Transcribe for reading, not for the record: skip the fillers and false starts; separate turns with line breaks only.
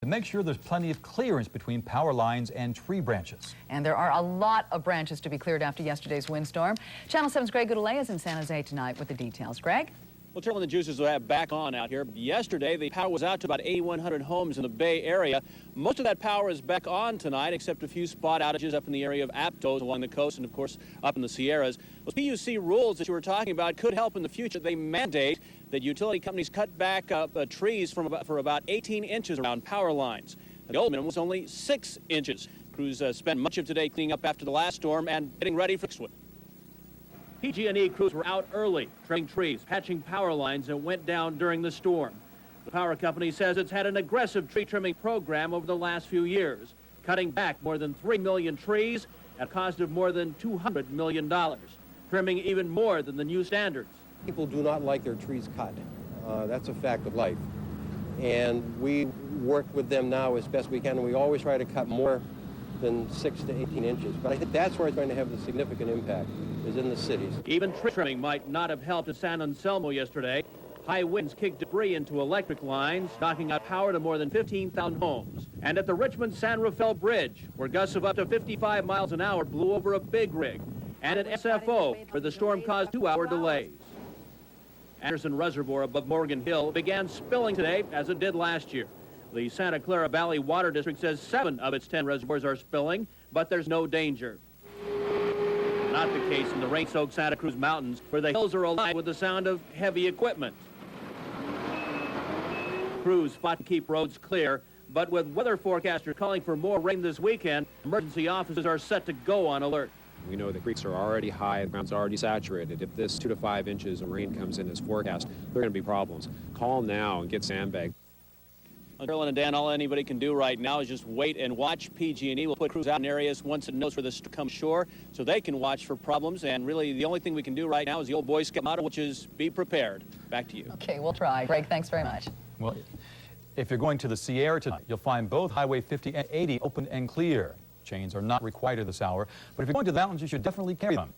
to make sure there's plenty of clearance between power lines and tree branches.
And there are a lot of branches to be cleared after yesterday's windstorm. Channel 7's Greg Goudelet is in San Jose tonight with the details. Greg?
Well, Turtle and the Juices will have back on out here. Yesterday, the power was out to about 8,100 homes in the Bay Area. Most of that power is back on tonight, except a few spot outages up in the area of Aptos along the coast and, of course, up in the Sierras. Those PUC rules that you were talking about could help in the future. They mandate that utility companies cut back trees for about 18 inches around power lines. The old minimum was only 6 inches. Crews spent much of today cleaning up after the last storm and getting ready for next one. PG&E crews were out early, trimming trees, patching power lines that went down during the storm. The power company says it's had an aggressive tree trimming program over the last few years, cutting back more than 3 million trees at a cost of more than $200 million, trimming even more than the new standards.
People do not like their trees cut. That's a fact of life. And we work with them now as best we can, and we always try to cut more than 6 to 18 inches. But I think that's where it's going to have the significant impact, is in the cities.
Even tree trimming might not have helped at San Anselmo yesterday. High winds kicked debris into electric lines, knocking out power to more than 15,000 homes. And at the Richmond-San Rafael Bridge, where gusts of up to 55 miles an hour blew over a big rig. And at SFO, where the storm caused 2-hour delays. Anderson Reservoir above Morgan Hill began spilling today, as it did last year. The Santa Clara Valley Water District says 7 of its 10 reservoirs are spilling, but there's no danger. Not the case in the rain-soaked Santa Cruz Mountains, where the hills are alive with the sound of heavy equipment. Crews fought to keep roads clear, but with weather forecasters calling for more rain this weekend, emergency offices are set to go on alert.
We know the creeks are already high, the ground's already saturated. If this 2 to 5 inches of rain comes in as forecast, there are going to be problems. Call now and get sandbagged.
Carolyn and Dan, all anybody can do right now is just wait and watch. PG&E will put crews out in areas once it knows where this comes ashore, so they can watch for problems. And really, the only thing we can do right now is the old Boy Scout motto, which is be prepared. Back to you.
Okay, we'll try. Greg, thanks very much.
Well, if you're going to the Sierra tonight, you'll find both Highway 50 and 80 open and clear. Chains are not required at this hour, but if you're going to the mountains, you should definitely carry them.